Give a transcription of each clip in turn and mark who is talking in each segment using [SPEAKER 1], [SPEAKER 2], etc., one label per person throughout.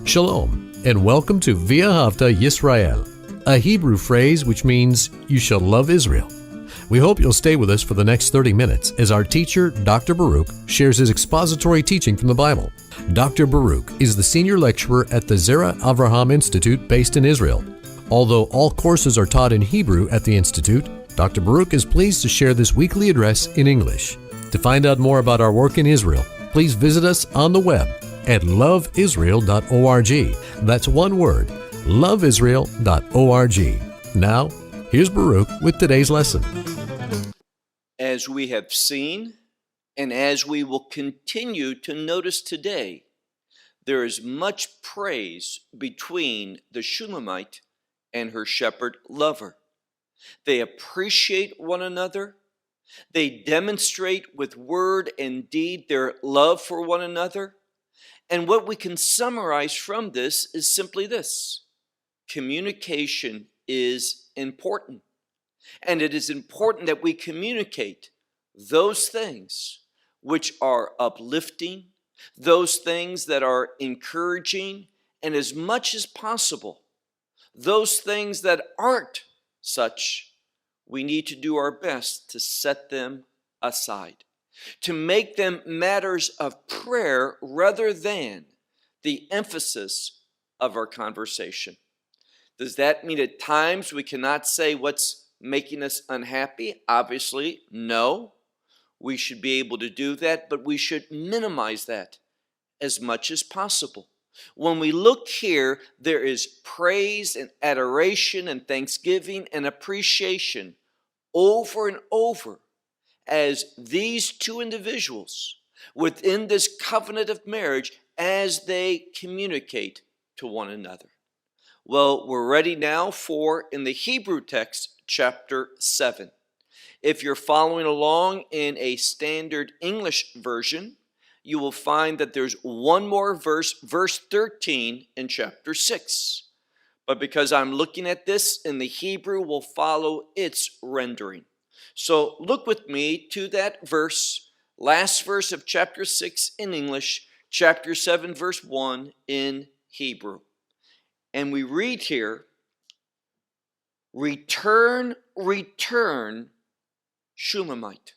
[SPEAKER 1] Shalom, and welcome to V'ahavta Yisrael, a Hebrew phrase which means you shall love Israel. We hope you'll stay with us for the next 30 minutes as our teacher, Dr. Baruch, shares his expository teaching from the Bible. Dr. Baruch is the senior lecturer at the Zera Avraham Institute based in Israel. Although all courses are taught in Hebrew at the Institute, Dr. Baruch is pleased to share this weekly address in English. To find out more about our work in Israel, please visit us on the web at LoveIsrael.org. That's one word, LoveIsrael.org. Now, here's Baruch with today's lesson.
[SPEAKER 2] As we have seen, and as we will continue to notice today, there is much praise between the Shulamite and her shepherd lover. They appreciate one another. They demonstrate with word and deed their love for one another. And what we can summarize from this is simply this: communication is important. And it is important that we communicate those things which are uplifting, those things that are encouraging, and as much as possible, those things that aren't such, we need to do our best to set them aside, to make them matters of prayer rather than the emphasis of our conversation. Does that mean at times we cannot say what's making us unhappy? Obviously, no. We should be able to do that, but we should minimize that as much as possible. When we look here, there is praise and adoration and thanksgiving and appreciation over and over as these two individuals within this covenant of marriage, as they communicate to one another. Well, we're ready now for, in the Hebrew text, chapter 7. If you're following along in a standard English version, you will find that there's one more verse, verse 13 in chapter 6. But because I'm looking at this in the Hebrew, we'll follow its rendering. So look with me to that verse, last verse of chapter 6 in English, chapter 7, verse 1 in Hebrew. And we read here, "Return, return, Shulamite."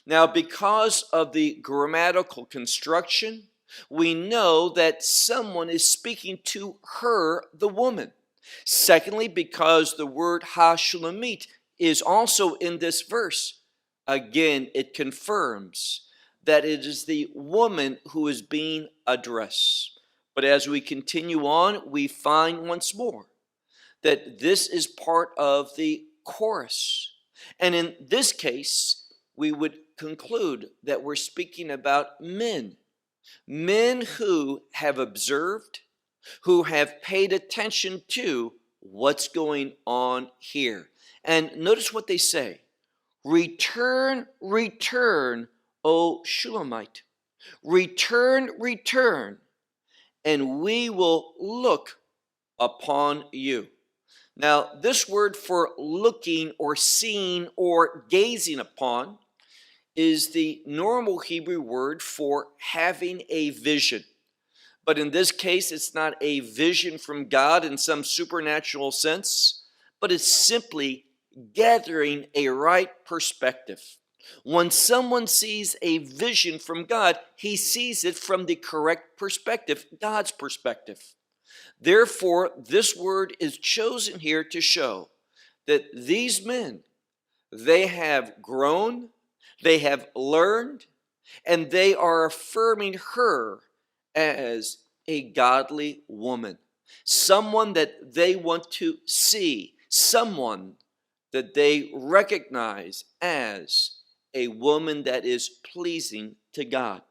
[SPEAKER 2] Now, because of the grammatical construction, we know that someone is speaking to her, the woman. Secondly, because the word ha-shulamit is also in this verse, again, it confirms that it is the woman who is being addressed. But as we continue on, we find once more that this is part of the chorus. And in this case, we would conclude that we're speaking about men who have observed, who have paid attention to what's going on here. And notice what they say: "Return, return, O Shulamite. Return, return, and we will look upon you." Now, this word for looking or seeing or gazing upon is the normal Hebrew word for having a vision. But in this case, it's not a vision from God in some supernatural sense, but it's simply gathering a right perspective. When someone sees a vision from God, he sees it from the correct perspective, God's perspective. Therefore, this word is chosen here to show that these men, they have grown, they have learned, and they are affirming her as a godly woman, someone that they want to see, someone that they recognize as a woman that is pleasing to God.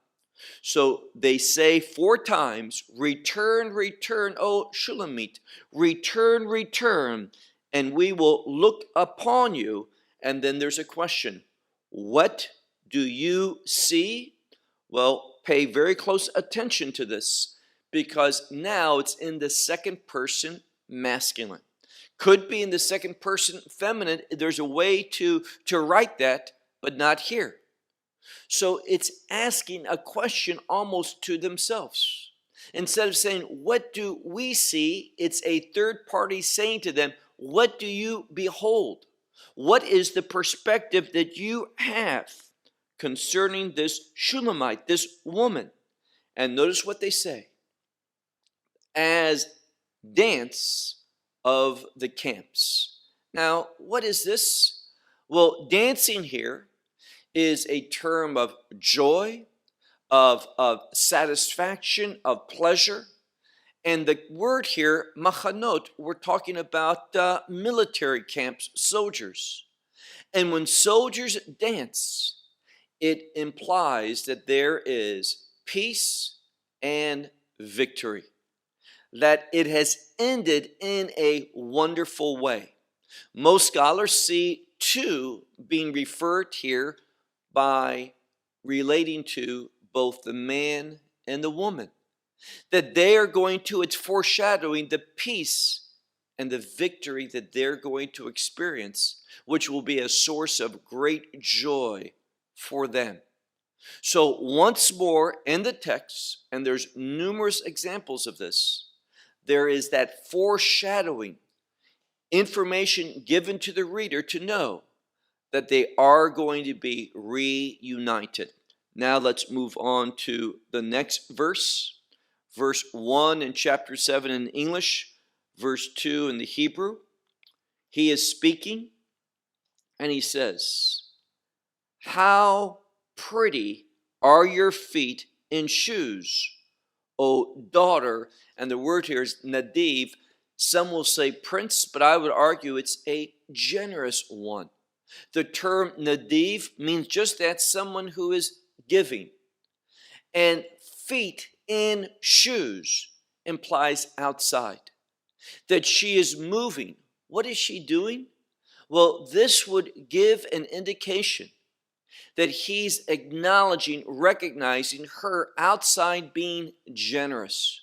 [SPEAKER 2] So they say 4 times, "Return, return, O Shulamite, return, return, and we will look upon you." And then there's a question: what do you see? Well, pay very close attention to this, because now it's in the second person masculine. Could be in the second person feminine. There's a way to write that, but not here. So it's asking a question almost to themselves. Instead of saying, what do we see? It's a third party saying to them, what do you behold? What is the perspective that you have concerning this Shulamite, this woman? And notice what they say. As dance of the camps. Now, what is this? Well, dancing here is a term of joy, of satisfaction, of pleasure. And the word here, machanot, we're talking about military camps, soldiers. And when soldiers dance, it implies that there is peace and victory, that it has ended in a wonderful way. Most scholars see two being referred here by relating to both the man and the woman, that they are going to, it's foreshadowing the peace and the victory that they're going to experience, which will be a source of great joy for them. So once more in the text, and there's numerous examples of this, there is that foreshadowing, information given to the reader to know that they are going to be reunited. Now let's move on to the next verse. Verse 1 in chapter 7 in English, verse 2 in the Hebrew. He is speaking and he says, how pretty are your feet in shoes, O daughter. And the word here is nadiv. Some will say prince, but I would argue it's a generous one. The term nadiv means just that, someone who is giving. And feet in shoes implies outside, that she is moving. What is she doing? Well, this would give an indication that he's acknowledging, recognizing her outside being generous,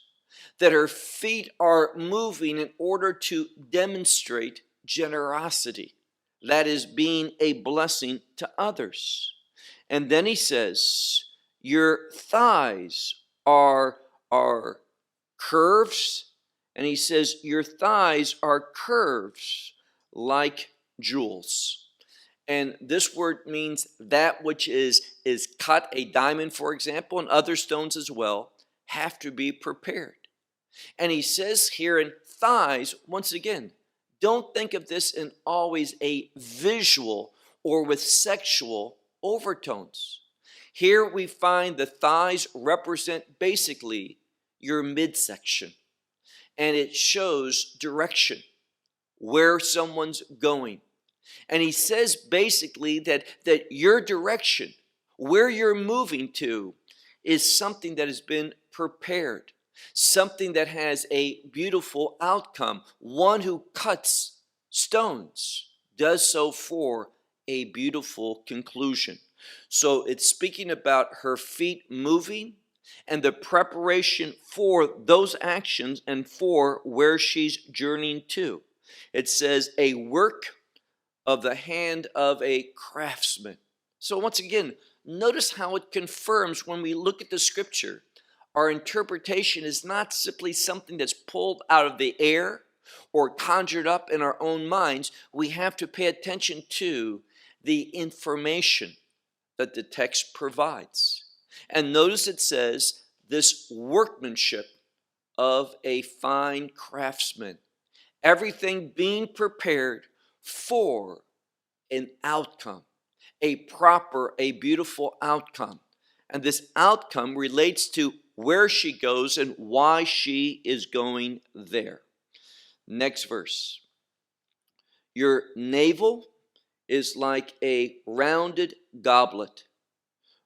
[SPEAKER 2] that her feet are moving in order to demonstrate generosity, that is, being a blessing to others. And then he says, your thighs are curves, and he says, your thighs are curves like jewels. And this word means that which is cut, a diamond, for example, and other stones as well, have to be prepared. And he says here in thighs, once again, don't think of this in always a visual or with sexual overtones. Here we find the thighs represent basically your midsection, and it shows direction, where someone's going. And he says basically that your direction, where you're moving to, is something that has been prepared, something that has a beautiful outcome. One who cuts stones does so for a beautiful conclusion. So it's speaking about her feet moving and the preparation for those actions and for where she's journeying to. It says a work of the hand of a craftsman. So once again, notice how it confirms when we look at the scripture, our interpretation is not simply something that's pulled out of the air or conjured up in our own minds. We have to pay attention to the information that the text provides. And notice it says this workmanship of a fine craftsman. Everything being prepared for an outcome, a proper, a beautiful outcome. And this outcome relates to where she goes and why she is going there. Next verse. Your navel is like a rounded goblet,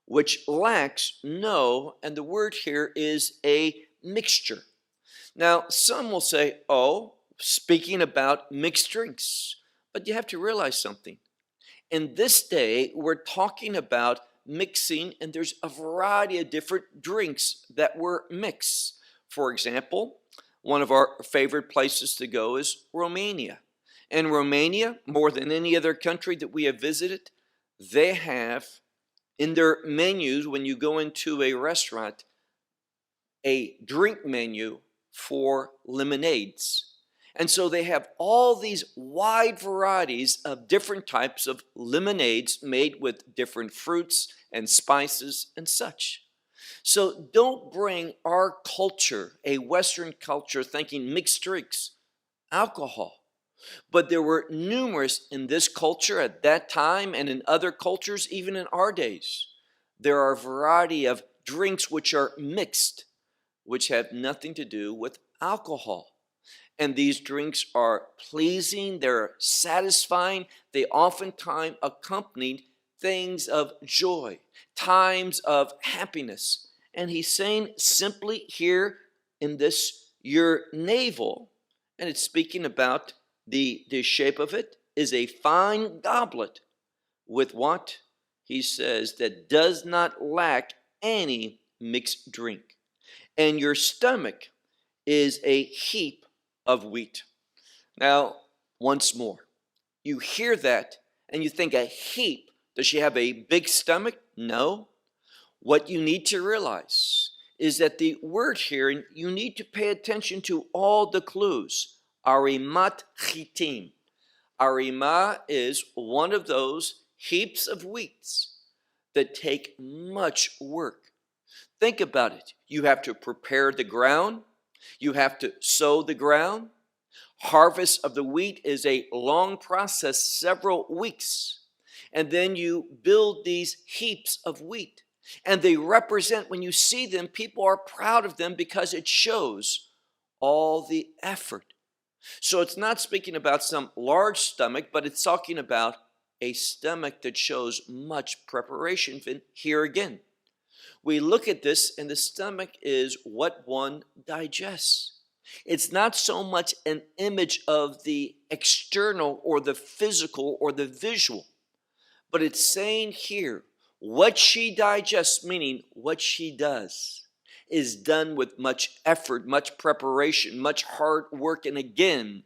[SPEAKER 2] which lacks no, and the word here is a mixture. Now, some will say, oh, speaking about mixed drinks. But you have to realize something. In this day, we're talking about mixing, and there's a variety of different drinks that were mixed. For example, one of our favorite places to go is Romania. In Romania, more than any other country that we have visited, they have in their menus, when you go into a restaurant, a drink menu for lemonades. And so they have all these wide varieties of different types of lemonades made with different fruits and spices and such. So don't bring our culture, a Western culture, thinking mixed drinks, alcohol. But there were numerous in this culture at that time and in other cultures, even in our days. There are a variety of drinks which are mixed, which have nothing to do with alcohol. And these drinks are pleasing, they're satisfying, they oftentimes accompany things of joy, times of happiness. And he's saying simply here in this, your navel, and it's speaking about the shape of it, is a fine goblet with what? He says that does not lack any mixed drink. And your stomach is a heap of wheat. Now, once more, you hear that and you think a heap. Does she have a big stomach? No. What you need to realize is that the word here, and you need to pay attention to all the clues. Arimat chitim. Arima is one of those heaps of wheats that take much work. Think about it. You have to prepare the ground. You have to sow the ground. Harvest of the wheat is a long process, several weeks. And then you build these heaps of wheat. And they represent, when you see them, people are proud of them because it shows all the effort. So it's not speaking about some large stomach, but it's talking about a stomach that shows much preparation. Here again, we look at this and the stomach is what one digests. It's not so much an image of the external or the physical or the visual, but it's saying here what she digests, meaning what she does, is done with much effort, much preparation, much hard work. And again,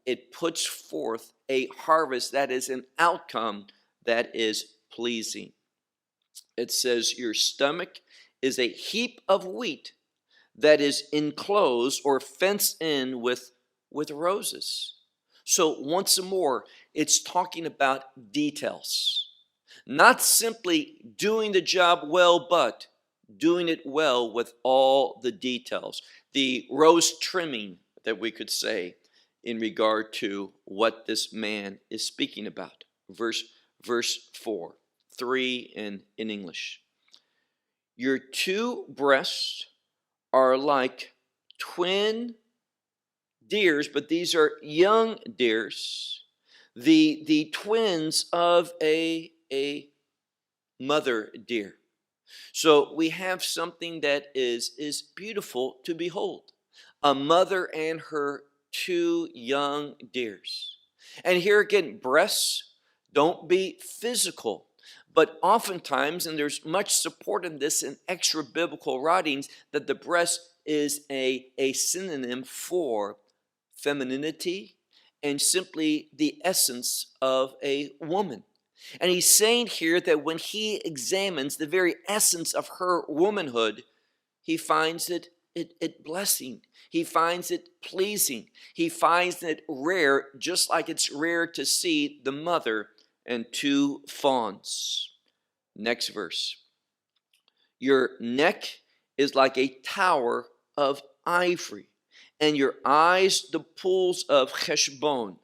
[SPEAKER 2] it puts forth a harvest that is an outcome that is pleasing. It says your stomach is a heap of wheat that is enclosed or fenced in with roses. So once more, it's talking about details. Not simply doing the job well, but doing it well with all the details. The rose trimming that we could say in regard to what this man is speaking about. Verse 4, 3 in English. Your two breasts are like twin deers, but these are young deers, the twins of a mother deer. So we have something that is beautiful to behold. A mother and her two young deers. And here again, breasts, don't be physical. But oftentimes, and there's much support in this in extra biblical writings, that the breast is a synonym for femininity and simply the essence of a woman. And he's saying here that when he examines the very essence of her womanhood, he finds it blessing. He finds it pleasing. He finds it rare, just like it's rare to see the mother and two fawns. Next verse. Your neck is like a tower of ivory, and your eyes the pools of Heshbon.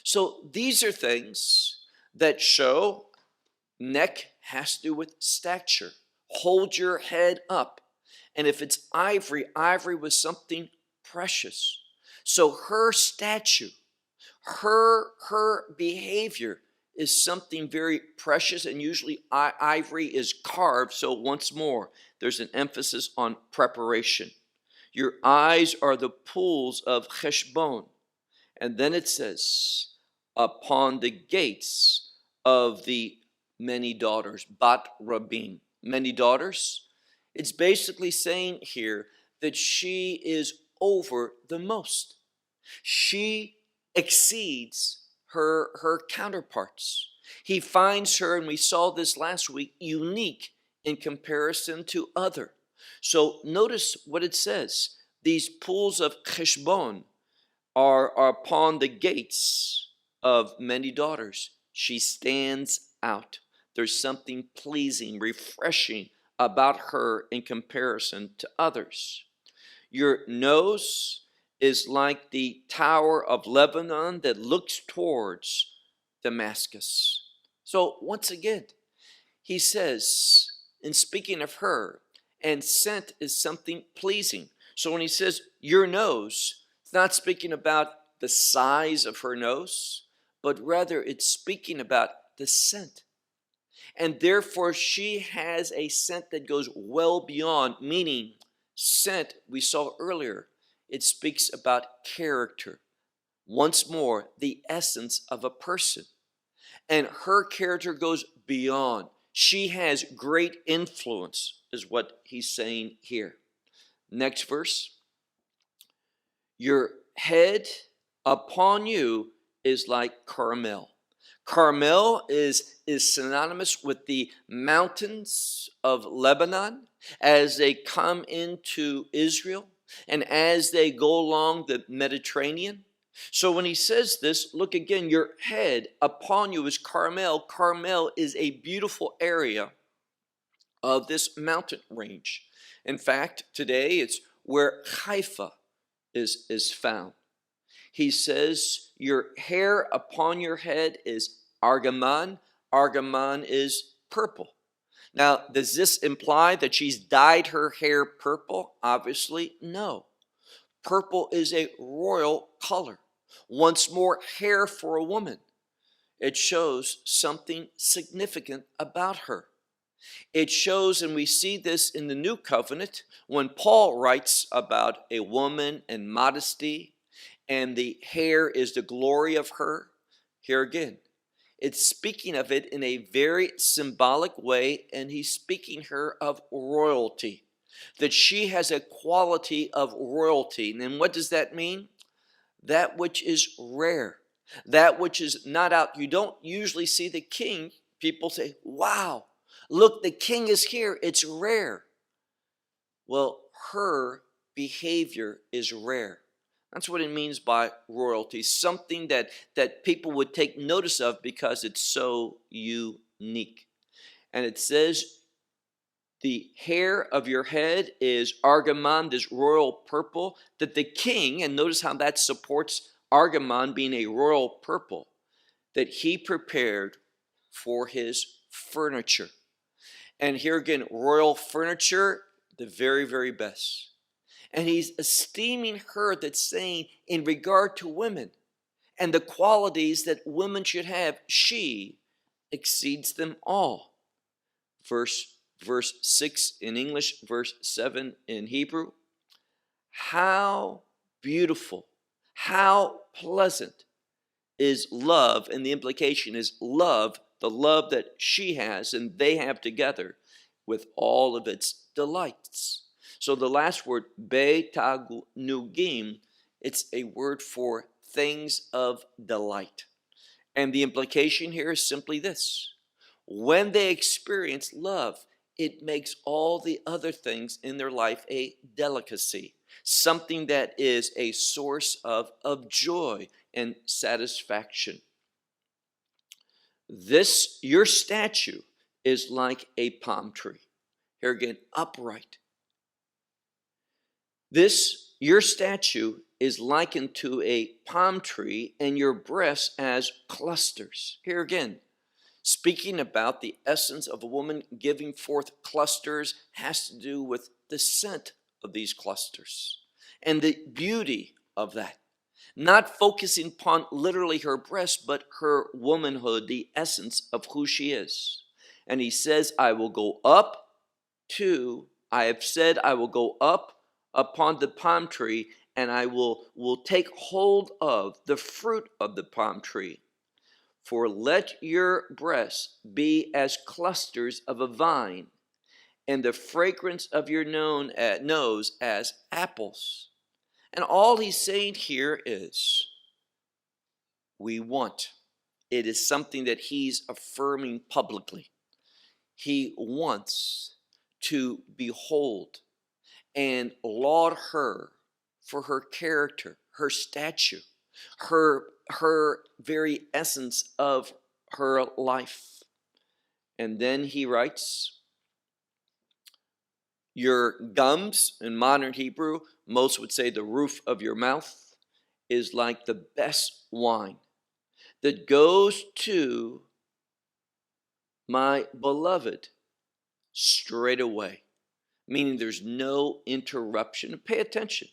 [SPEAKER 2] So these are things that show neck has to do with stature. Hold your head up. And if it's ivory, ivory was something precious. So her statue, her behavior is something very precious, and usually ivory is carved. So once more, there's an emphasis on preparation. Your eyes are the pools of Heshbon. And then it says, upon the gates of the many daughters, Bat Rabin, many daughters. It's basically saying here that she is over the most. She exceeds her counterparts. He finds her, and we saw this last week, unique in comparison to other. So notice what it says. These pools of cheshbon are upon the gates of many daughters. She stands out. There's something pleasing, refreshing about her in comparison to others. Your nose is like the tower of Lebanon that looks towards Damascus. So once again, he says, in speaking of her, and scent is something pleasing. So when he says your nose, it's not speaking about the size of her nose, but rather it's speaking about the scent. And therefore she has a scent that goes well beyond, meaning scent, we saw earlier, it speaks about character. Once more, the essence of a person. And her character goes beyond. She has great influence, is what he's saying here. Next verse. Your head upon you is like Carmel. Carmel is synonymous with the mountains of Lebanon as they come into Israel and as they go along the Mediterranean. So when he says this, look again, your head upon you is Carmel. Carmel is a beautiful area of this mountain range. In fact, today it's where Haifa is found. He says, your hair upon your head is argaman. Argaman is purple. Now, does this imply that she's dyed her hair purple? Obviously, no. Purple is a royal color. Once more, hair for a woman. It shows something significant about her. It shows, and we see this in the New Covenant, when Paul writes about a woman and modesty, and the hair is the glory of her. Here again, it's speaking of it in a very symbolic way, and he's speaking her of royalty, that she has a quality of royalty. And what does that mean? That which is rare, that which is not out. You don't usually see the king. People say, wow, look, the king is here. It's rare. Well, her behavior is rare. That's what it means by royalty, something that people would take notice of because it's so unique. And it says, the hair of your head is argaman, this royal purple, that the king, and notice how that supports argaman being a royal purple, that he prepared for his furniture. And here again, royal furniture, the very, very best. And he's esteeming her, that's saying in regard to women and the qualities that women should have, she exceeds them all. Verse 6 in English, verse 7 in Hebrew. How beautiful, how pleasant is love, and the implication is love, the love that she has and they have together with all of its delights. So the last word, betanugim, it's a word for things of delight. And the implication here is simply this. When they experience love, it makes all the other things in their life a delicacy, something that is a source of joy and satisfaction. This, your statue, is like a palm tree. Here again, upright. This, your statue, is likened to a palm tree, and your breasts as clusters. Here again, speaking about the essence of a woman giving forth clusters has to do with the scent of these clusters and the beauty of that. Not focusing upon literally her breast, but her womanhood, the essence of who she is. And he says, I will go up to, I have said I will go up upon the palm tree, and I will take hold of the fruit of the palm tree. For let your breasts be as clusters of a vine, and the fragrance of your nose as apples. And all he's saying here is, we want. It is something that he's affirming publicly. He wants to behold and laud her for her character, her stature, her very essence of her life. And then he writes, your gums, in modern Hebrew, most would say the roof of your mouth, is like the best wine that goes to my beloved straight away, meaning there's no interruption. Pay attention.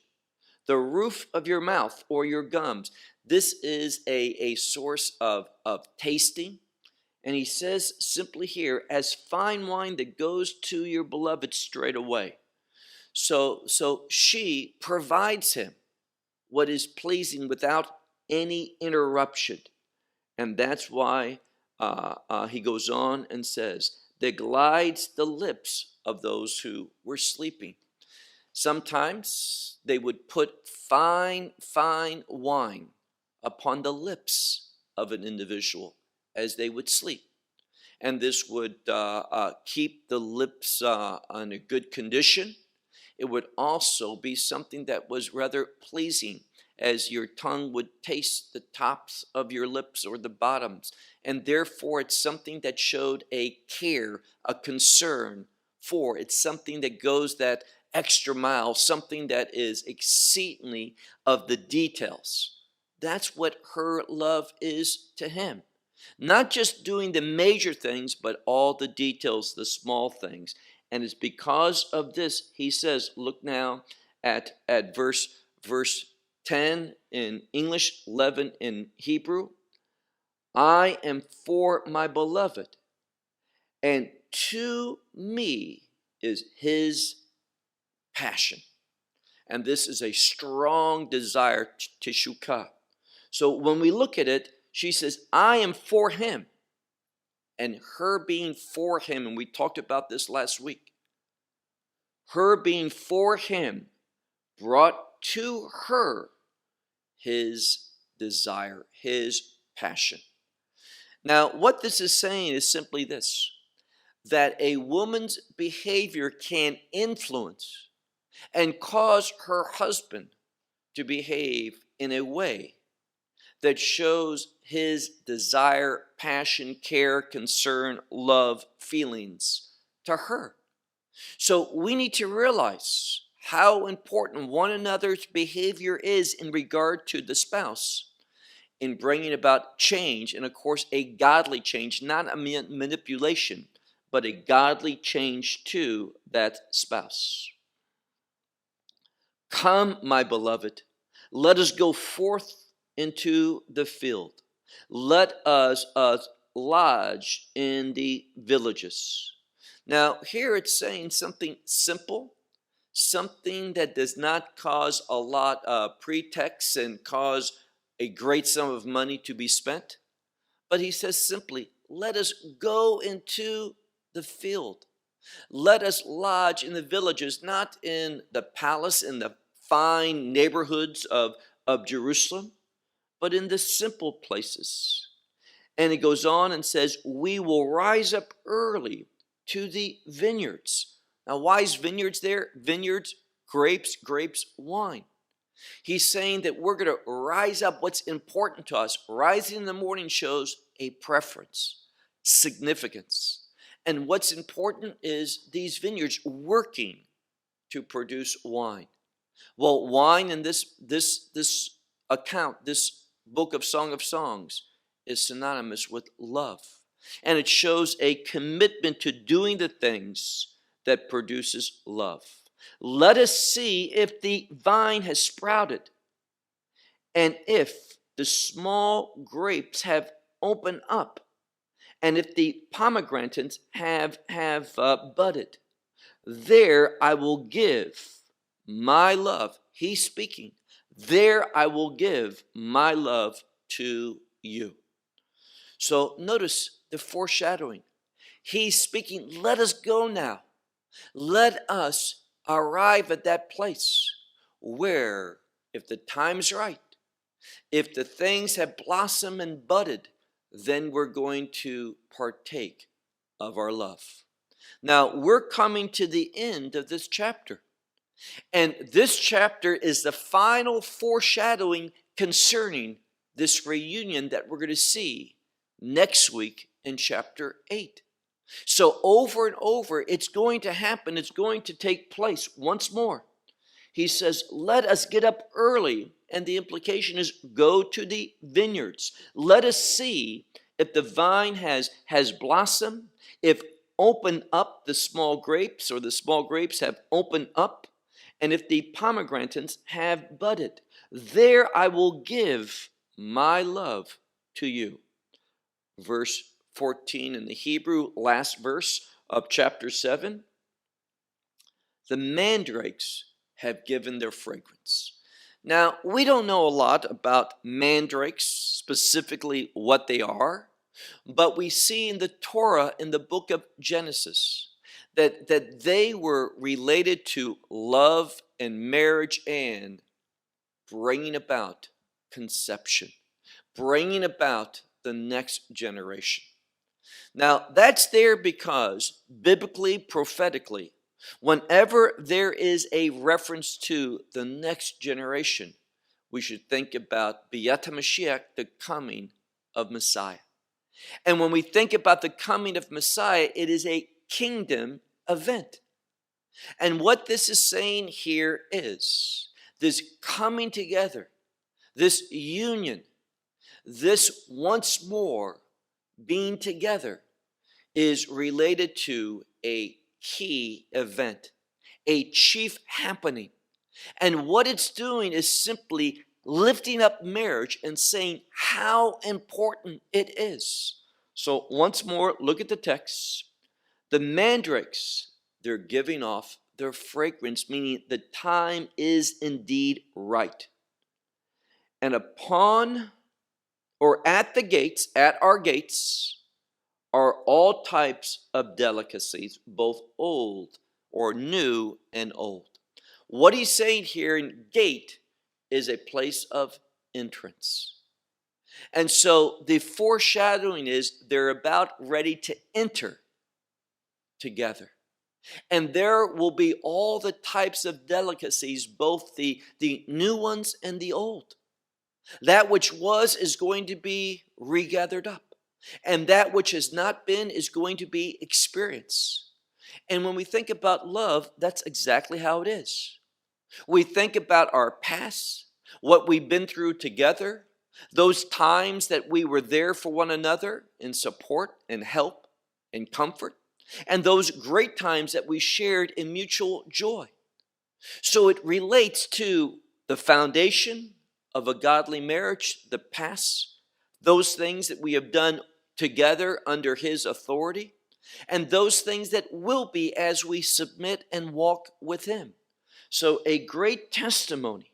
[SPEAKER 2] The roof of your mouth or your gums, this is a source of tasting. And he says simply here, as fine wine that goes to your beloved straight away. So she provides him what is pleasing without any interruption. And that's why he goes on and says, that glides the lips of those who were sleeping. Sometimes they would put fine wine upon the lips of an individual as they would sleep. And this would keep the lips in a good condition. It would also be something that was rather pleasing, as your tongue would taste the tops of your lips or the bottoms. And therefore, it's something that showed a care, a concern for. It's something that goes that extra mile, something that is exceedingly of the details. That's what her love is to him. Not just doing the major things, but all the details, the small things. And it's because of this, he says, look now at verse 10 in English, 11 in Hebrew. I am for my beloved, and to me is his passion. And this is a strong desire to shukah. So when we look at it, she says, I am for him. And her being for him, and we talked about this last week, her being for him brought to her his desire, his passion. Now, what this is saying is simply this, that a woman's behavior can influence and cause her husband to behave in a way that shows his desire, passion, care, concern, love, feelings to her. So we need to realize how important one another's behavior is in regard to the spouse in bringing about change, and of course a godly change, not a manipulation, but a godly change to that spouse. Come, my beloved, let us go forth into the field. Let us lodge in the villages. Now, here it's saying something simple, something that does not cause a lot of pretexts and cause a great sum of money to be spent. But he says simply, let us go into the field. Let us lodge in the villages, not in the palace, in the fine neighborhoods of Jerusalem, but in the simple places. And he goes on and says, we will rise up early to the vineyards. Now, why is vineyards there? Vineyards, grapes, wine. He's saying that we're going to rise up. What's important to us, rising in the morning shows a preference, significance. And what's important is these vineyards working to produce wine. Well, wine in this account, this book of Song of Songs, is synonymous with love. And it shows a commitment to doing the things that produces love. Let us see if the vine has sprouted, and if the small grapes have opened up, and if the pomegranates have budded. There I will give my love. He's speaking. There I will give my love to you. So notice the foreshadowing. He's speaking, let us go now. Let us arrive at that place where, if the time's right, if the things have blossomed and budded, then we're going to partake of our love. Now, we're coming to the end of this chapter. And this chapter is the final foreshadowing concerning this reunion that we're going to see next week in chapter 8. So over and over, it's going to happen. It's going to take place once more. He says, let us get up early. And the implication is go to the vineyards. Let us see if the vine has blossomed, if open up the small grapes, or the small grapes have opened up, and if the pomegranates have budded. There I will give my love to you. Verse 14 in the Hebrew, last verse of chapter 7. The mandrakes have given their fragrance. Now, we don't know a lot about mandrakes, specifically what they are, but we see in the Torah, in the book of Genesis, that they were related to love and marriage and bringing about conception, bringing about the next generation. Now, that's there because biblically, prophetically, whenever there is a reference to the next generation, we should think about B'yat HaMashiach, the coming of Messiah. And when we think about the coming of Messiah, it is a kingdom event. And what this is saying here is this coming together, this union, this once more being together is related to a key event, a chief happening. And what it's doing is simply lifting up marriage and saying how important it is. So once more, look at the text. The mandrakes, they're giving off their fragrance, meaning the time is indeed right. And upon or at the gates, at our gates, are all types of delicacies, both old or new and old. What he's saying here in gate is a place of entrance. And so the foreshadowing is they're about ready to enter together. And there will be all the types of delicacies, both the new ones and the old. That which was is going to be regathered up. And that which has not been is going to be experienced. And when we think about love, that's exactly how it is. We think about our past, what we've been through together, those times that we were there for one another in support and help and comfort, and those great times that we shared in mutual joy. So it relates to the foundation of a godly marriage, the past, those things that we have done together under his authority, and those things that will be as we submit and walk with him. So a great testimony.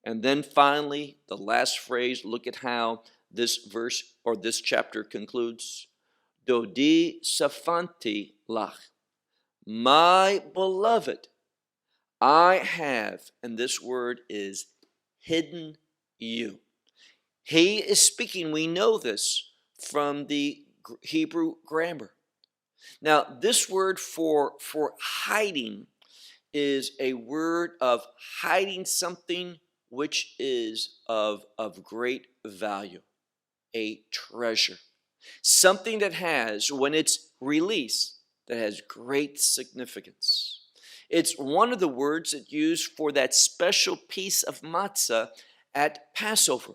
[SPEAKER 2] And then finally, the last phrase, look at how this verse or this chapter concludes. Dodi safanti lach. My beloved, I have, and this word is hidden you. He is speaking, we know this from the Hebrew grammar. Now, this word for hiding is a word of hiding something which is of great value, a treasure. Something that has, when it's released, that has great significance. It's one of the words that used for that special piece of matzah at Passover,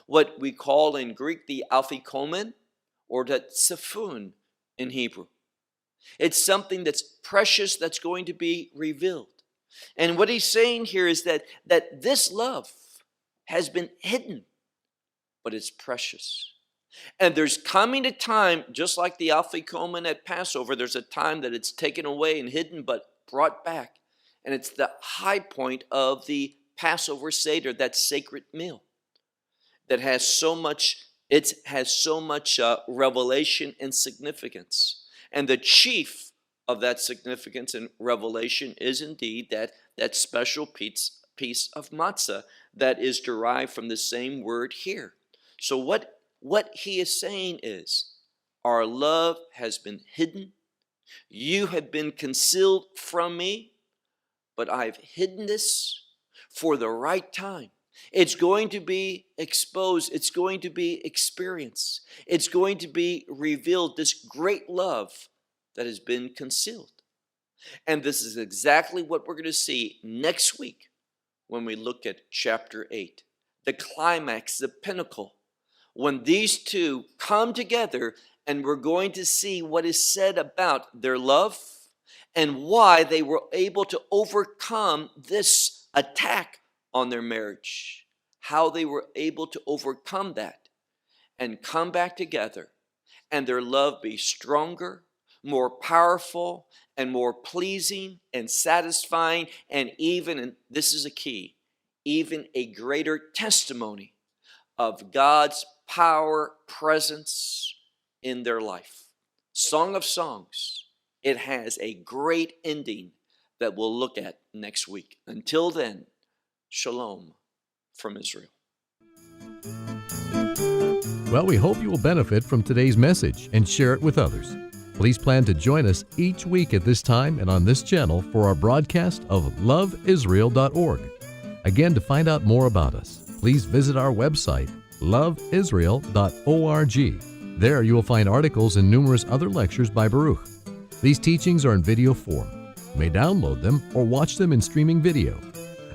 [SPEAKER 2] what we call in Greek the afikomen, or the tsefun in Hebrew. It's something that's precious, that's going to be revealed. And what he's saying here is that this love has been hidden, but it's precious. And there's coming a time, just like the afikomen at Passover, there's a time that it's taken away and hidden, but brought back. And it's the high point of the Passover Seder, that sacred meal that has so much, revelation and significance. And the chief of that significance and revelation is indeed that special piece of matzah that is derived from the same word here. So what he is saying is, our love has been hidden. You have been concealed from me, but I've hidden this for the right time. It's going to be exposed. It's going to be experienced. It's going to be revealed, this great love that has been concealed. And this is exactly what we're going to see next week when we look at chapter 8. The climax, the pinnacle, when these two come together, and we're going to see what is said about their love and why they were able to overcome this attack on their marriage, how they were able to overcome that and come back together, and their love be stronger, more powerful, and more pleasing and satisfying, and even, and this is a key, even a greater testimony of God's power, presence in their life. Song of Songs, it has a great ending that we'll look at next week. Until then, shalom from Israel.
[SPEAKER 1] Well, we hope you will benefit from today's message and share it with others. Please plan to join us each week at this time and on this channel for our broadcast of LoveIsrael.org. Again, to find out more about us, please visit our website, LoveIsrael.org. There you will find articles and numerous other lectures by Baruch. These teachings are in video form. You may download them or watch them in streaming video.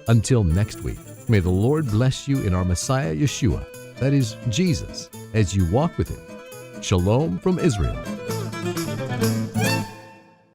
[SPEAKER 1] Until next week, may the Lord bless you in our Messiah Yeshua, that is Jesus, as you walk with Him. Shalom from Israel.